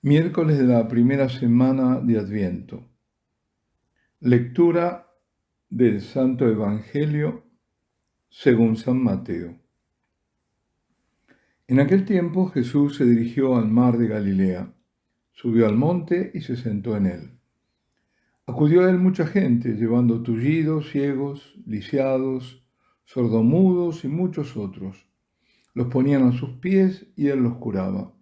Miércoles de la primera semana de Adviento. Lectura del Santo Evangelio según San Mateo. En aquel tiempo Jesús se dirigió al mar de Galilea, subió al monte y se sentó en él. Acudió a él mucha gente, llevando tullidos, ciegos, lisiados, sordomudos y muchos otros. Los ponían a sus pies y él los curaba.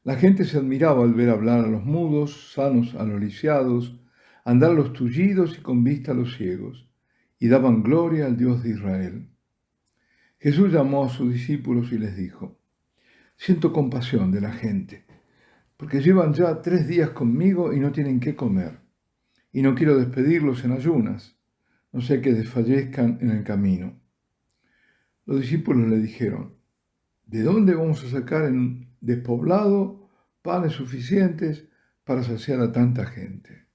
La gente se admiraba al ver hablar a los mudos, sanos a los lisiados, andar a los tullidos y con vista a los ciegos, y daban gloria al Dios de Israel. Jesús llamó a sus discípulos y les dijo: Siento compasión de la gente, porque llevan ya 3 días conmigo y no tienen qué comer, y no quiero despedirlos en ayunas, no sea que desfallezcan en el camino. Los discípulos le dijeron: ¿De dónde vamos a sacar en despoblado panes suficientes para saciar a tanta gente?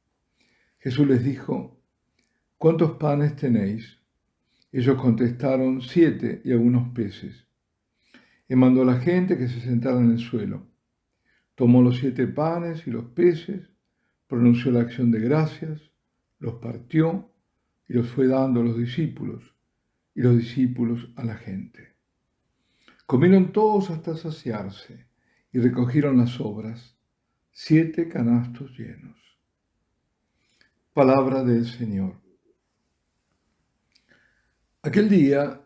Jesús les dijo: ¿Cuántos panes tenéis? Ellos contestaron: 7 y algunos peces. Y mandó a la gente que se sentara en el suelo. Tomó los 7 panes y los peces, pronunció la acción de gracias, los partió y los fue dando a los discípulos, y los discípulos a la gente. Comieron todos hasta saciarse y recogieron las sobras, 7 canastos llenos. Palabra del Señor. Aquel día,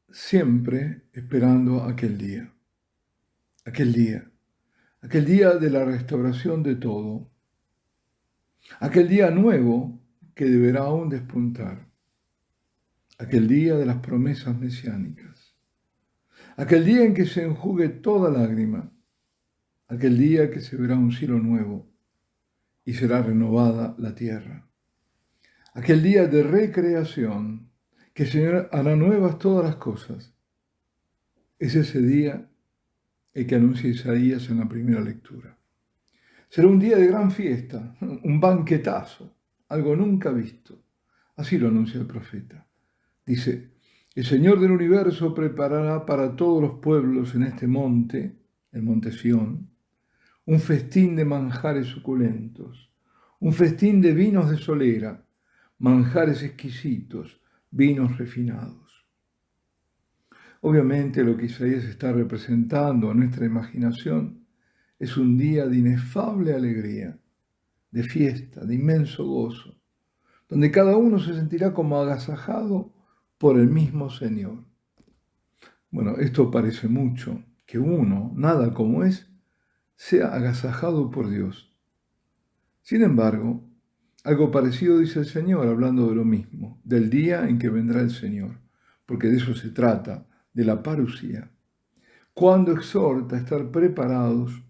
siempre esperando aquel día de la restauración de todo, aquel día nuevo que deberá aún despuntar, aquel día de las promesas mesiánicas, aquel día en que se enjugue toda lágrima, aquel día que se verá un cielo nuevo y será renovada la tierra, aquel día de recreación, que el Señor hará nuevas todas las cosas. Es ese día el que anuncia Isaías en la primera lectura. Será un día de gran fiesta, un banquetazo, algo nunca visto. Así lo anuncia el profeta. Dice: el Señor del universo preparará para todos los pueblos en este monte, el monte Sión, un festín de manjares suculentos, un festín de vinos de solera, manjares exquisitos, vinos refinados. Obviamente lo que Isaías está representando a nuestra imaginación es un día de inefable alegría, de fiesta, de inmenso gozo, donde cada uno se sentirá como agasajado por el mismo Señor. Bueno, esto parece mucho, que uno, nada como es, sea agasajado por Dios. Sin embargo, algo parecido dice el Señor hablando de lo mismo, del día en que vendrá el Señor, porque de eso se trata, de la parusía, cuando exhorta a estar preparados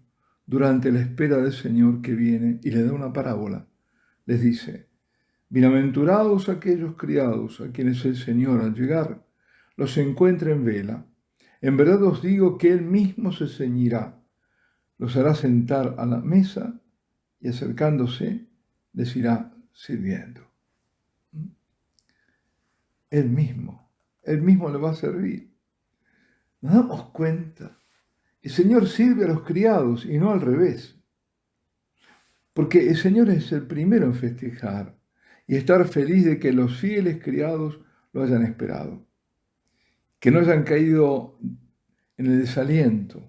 durante la espera del Señor que viene, y le da una parábola. Les dice: bienaventurados aquellos criados a quienes el Señor al llegar los encuentre en vela. En verdad os digo que Él mismo se ceñirá, los hará sentar a la mesa y acercándose les irá sirviendo. Él mismo le va a servir. Nos damos cuenta, el Señor sirve a los criados y no al revés, porque el Señor es el primero en festejar y estar feliz de que los fieles criados lo hayan esperado, que no hayan caído en el desaliento.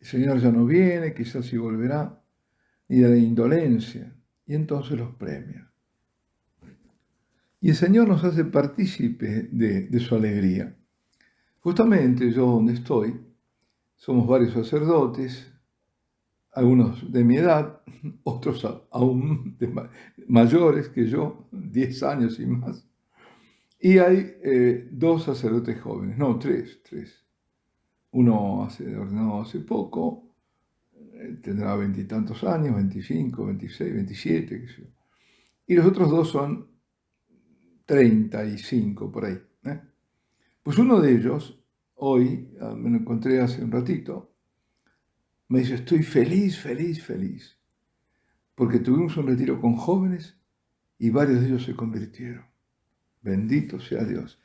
El Señor ya no viene, quizás sí volverá, ni de la indolencia, y entonces los premia. Y el Señor nos hace partícipes de su alegría. Justamente yo donde estoy, somos varios sacerdotes, algunos de mi edad, otros aún mayores que yo, 10 años y más. Y hay 2 sacerdotes jóvenes, no, tres. Uno ordenado hace poco, tendrá 20 y tantos años, 25, 26, 27, qué sé yo. Y los otros 2 son 35 por ahí. Pues uno de ellos, hoy, me lo encontré hace un ratito, me dice: estoy feliz, porque tuvimos un retiro con jóvenes y varios de ellos se convirtieron. Bendito sea Dios.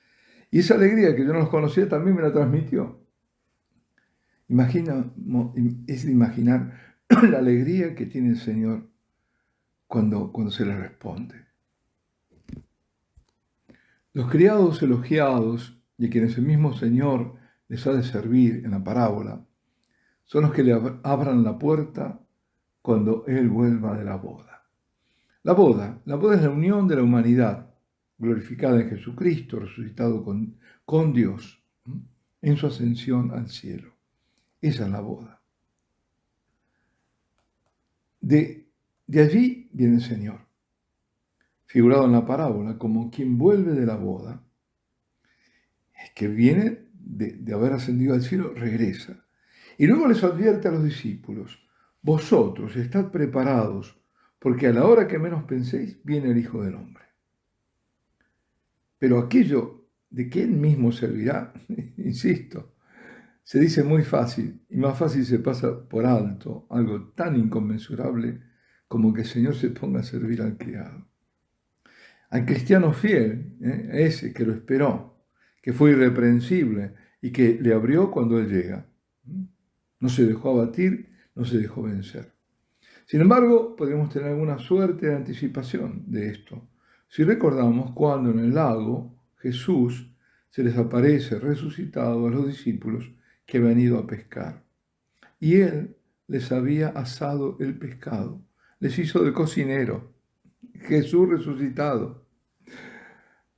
Y esa alegría que yo no los conocía también me la transmitió. Es de imaginar la alegría que tiene el Señor cuando se le responde. Los criados elogiados y a quienes el mismo Señor les ha de servir en la parábola son los que le abran la puerta cuando Él vuelva de la boda. La boda es la unión de la humanidad glorificada en Jesucristo, resucitado con Dios, en su ascensión al cielo. Esa es la boda. De allí viene el Señor, figurado en la parábola como quien vuelve de la boda, es que viene de haber ascendido al cielo, regresa. Y luego les advierte a los discípulos: vosotros estad preparados, porque a la hora que menos penséis viene el Hijo del Hombre. Pero aquello de que Él mismo servirá, insisto, se dice muy fácil, y más fácil se pasa por alto algo tan inconmensurable como que el Señor se ponga a servir al criado. Al cristiano fiel, a ese que lo esperó, que fue irreprensible y que le abrió cuando Él llega. No se dejó abatir, no se dejó vencer. Sin embargo, podemos tener alguna suerte de anticipación de esto si recordamos cuando en el lago Jesús se les aparece resucitado a los discípulos que habían ido a pescar. Y Él les había asado el pescado, les hizo de cocinero. Jesús resucitado.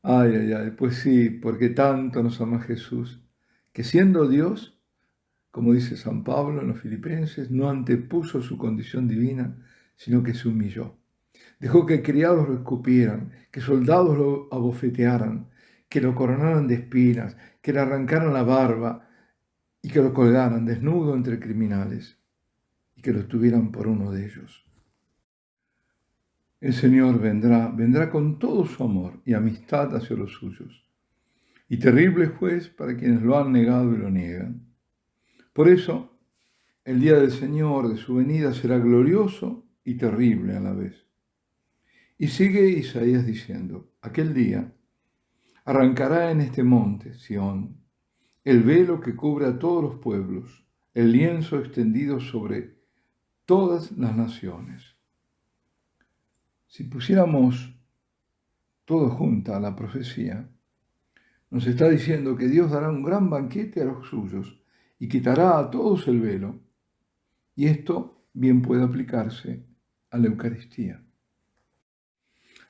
Ay, ay, ay, pues sí, porque tanto nos ama Jesús, que siendo Dios, como dice San Pablo en los Filipenses, no antepuso su condición divina, sino que se humilló. Dejó que criados lo escupieran, que soldados lo abofetearan, que lo coronaran de espinas, que le arrancaran la barba y que lo colgaran desnudo entre criminales y que lo tuvieran por uno de ellos. El Señor vendrá con todo su amor y amistad hacia los suyos, y terrible juez para quienes lo han negado y lo niegan. Por eso, el día del Señor, de su venida, será glorioso y terrible a la vez. Y sigue Isaías diciendo: aquel día arrancará en este monte, Sión, el velo que cubre a todos los pueblos, el lienzo extendido sobre todas las naciones. Si pusiéramos todo junto a la profecía, nos está diciendo que Dios dará un gran banquete a los suyos y quitará a todos el velo. Y esto bien puede aplicarse a la Eucaristía.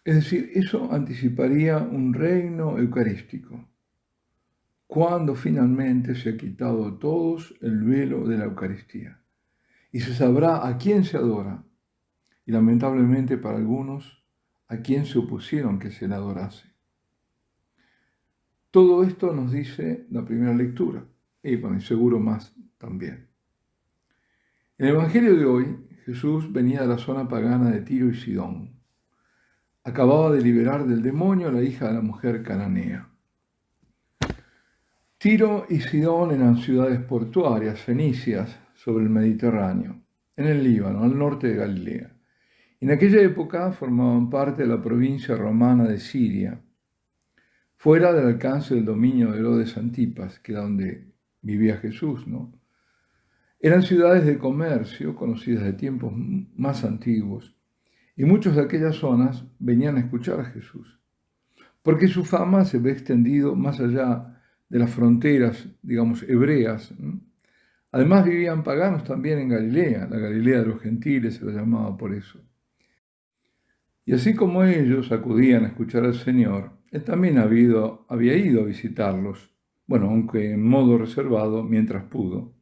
Es decir, eso anticiparía un reino eucarístico, cuando finalmente se ha quitado a todos el velo de la Eucaristía. Y se sabrá a quién se adora, y lamentablemente para algunos, a quién se opusieron que se le adorase. Todo esto nos dice la primera lectura, y bueno, seguro más también. En el Evangelio de hoy, Jesús venía de la zona pagana de Tiro y Sidón. Acababa de liberar del demonio a la hija de la mujer cananea. Tiro y Sidón eran ciudades portuarias, fenicias, sobre el Mediterráneo, en el Líbano, al norte de Galilea. En aquella época formaban parte de la provincia romana de Siria, fuera del alcance del dominio de Herodes Antipas, que era donde vivía Jesús, ¿no? Eran ciudades de comercio, conocidas de tiempos más antiguos, y muchos de aquellas zonas venían a escuchar a Jesús, porque su fama se ve extendido más allá de las fronteras, digamos, hebreas, ¿no? Además vivían paganos también en Galilea, la Galilea de los gentiles se la llamaba por eso. Y así como ellos acudían a escuchar al Señor, Él también había ido a visitarlos, bueno, aunque en modo reservado, mientras pudo.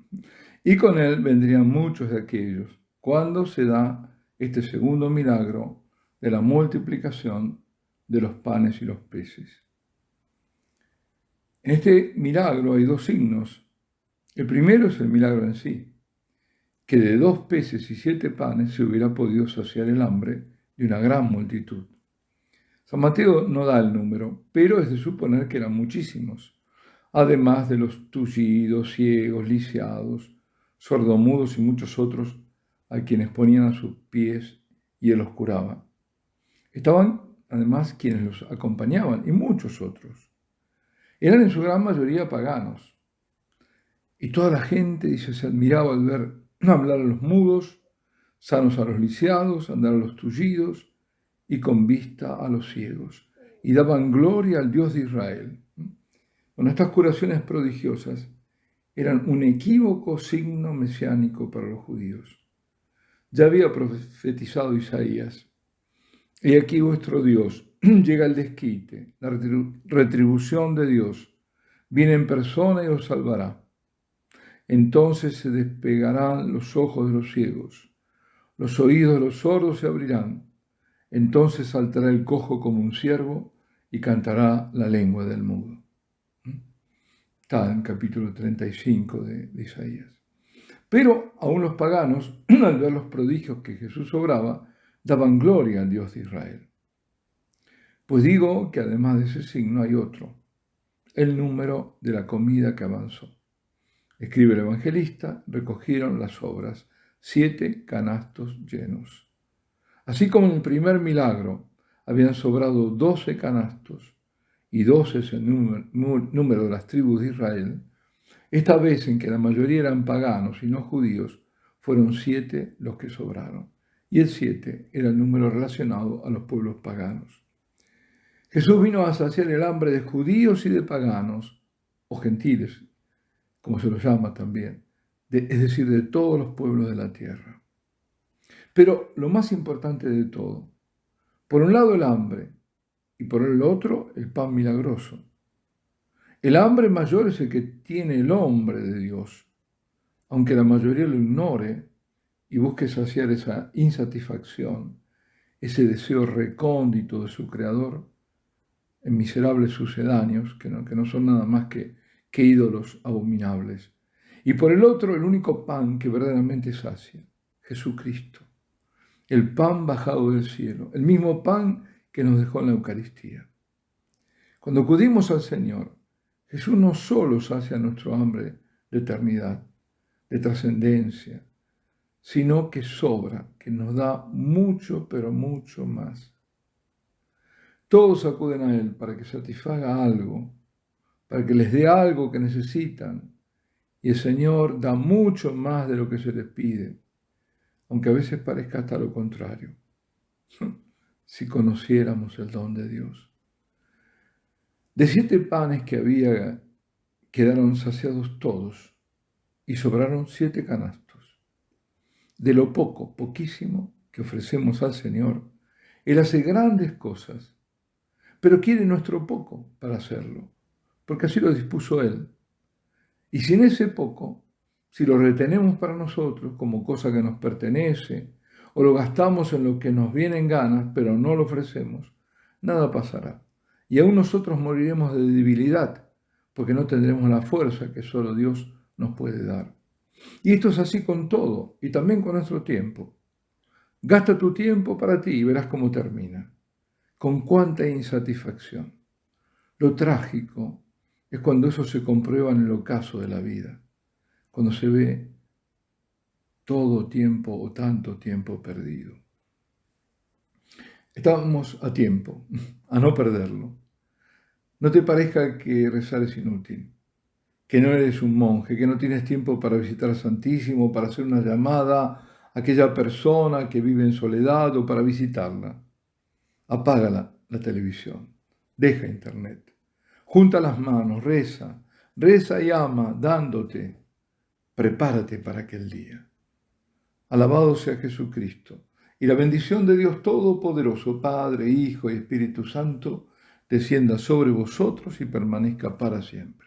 Y con Él vendrían muchos de aquellos, cuando se da este segundo milagro de la multiplicación de los panes y los peces. En este milagro hay dos signos. El primero es el milagro en sí, que de 2 peces y 7 panes se hubiera podido saciar el hambre de una gran multitud. San Mateo no da el número, pero es de suponer que eran muchísimos, además de los tullidos, ciegos, lisiados, sordomudos y muchos otros a quienes ponían a sus pies y Él los curaba. Estaban además quienes los acompañaban y muchos otros. Eran en su gran mayoría paganos. Y toda la gente, dice, se admiraba al ver hablar a los mudos, sanos a los lisiados, andar a los tullidos y con vista a los ciegos. Y daban gloria al Dios de Israel. Bueno, estas curaciones prodigiosas eran un equívoco signo mesiánico para los judíos. Ya había profetizado Isaías: y aquí vuestro Dios, llega el desquite, la retribución de Dios, viene en persona y os salvará. Entonces se despegarán los ojos de los ciegos, los oídos de los sordos se abrirán. Entonces saltará el cojo como un ciervo y cantará la lengua del mudo. Está en capítulo 35 de Isaías. Pero aún los paganos, al ver los prodigios que Jesús obraba, daban gloria al Dios de Israel. Pues digo que además de ese signo hay otro: el número de la comida que avanzó. Escribe el evangelista: recogieron las sobras, 7 canastos llenos. Así como en el primer milagro habían sobrado 12 canastos, y 12 es el número de las tribus de Israel, esta vez, en que la mayoría eran paganos y no judíos, fueron 7 los que sobraron. Y el 7 era el número relacionado a los pueblos paganos. Jesús vino a saciar el hambre de judíos y de paganos, o gentiles, como se los llama también, es decir, de todos los pueblos de la tierra. Pero lo más importante de todo, por un lado el hambre y por el otro el pan milagroso. El hambre mayor es el que tiene el hombre de Dios, aunque la mayoría lo ignore y busque saciar esa insatisfacción, ese deseo recóndito de su Creador en miserables sucedáneos que no son nada más que ídolos abominables. Y por el otro, el único pan que verdaderamente sacia: Jesucristo, el pan bajado del cielo, el mismo pan que nos dejó en la Eucaristía. Cuando acudimos al Señor, Jesús no solo sacia nuestro hambre de eternidad, de trascendencia, sino que sobra, que nos da mucho, pero mucho más. Todos acuden a Él para que satisfaga algo, para que les dé algo que necesitan, y el Señor da mucho más de lo que se les pide, aunque a veces parezca hasta lo contrario, si conociéramos el don de Dios. De 7 panes que había, quedaron saciados todos, y sobraron 7 canastos. De lo poquísimo que ofrecemos al Señor, Él hace grandes cosas, pero quiere nuestro poco para hacerlo, porque así lo dispuso Él. Y si en ese poco, si lo retenemos para nosotros como cosa que nos pertenece, o lo gastamos en lo que nos viene en ganas, pero no lo ofrecemos, nada pasará. Y aún nosotros moriremos de debilidad, porque no tendremos la fuerza que solo Dios nos puede dar. Y esto es así con todo, y también con nuestro tiempo. Gasta tu tiempo para ti y verás cómo termina. Con cuánta insatisfacción. Lo trágico es cuando eso se comprueba en el ocaso de la vida, cuando se ve todo tiempo o tanto tiempo perdido. Estamos a tiempo, a no perderlo. No te parezca que rezar es inútil, que no eres un monje, que no tienes tiempo para visitar al Santísimo, para hacer una llamada a aquella persona que vive en soledad o para visitarla. Apaga la televisión, deja internet, junta las manos, reza y ama dándote. Prepárate para aquel día. Alabado sea Jesucristo. Y la bendición de Dios Todopoderoso, Padre, Hijo y Espíritu Santo, descienda sobre vosotros y permanezca para siempre.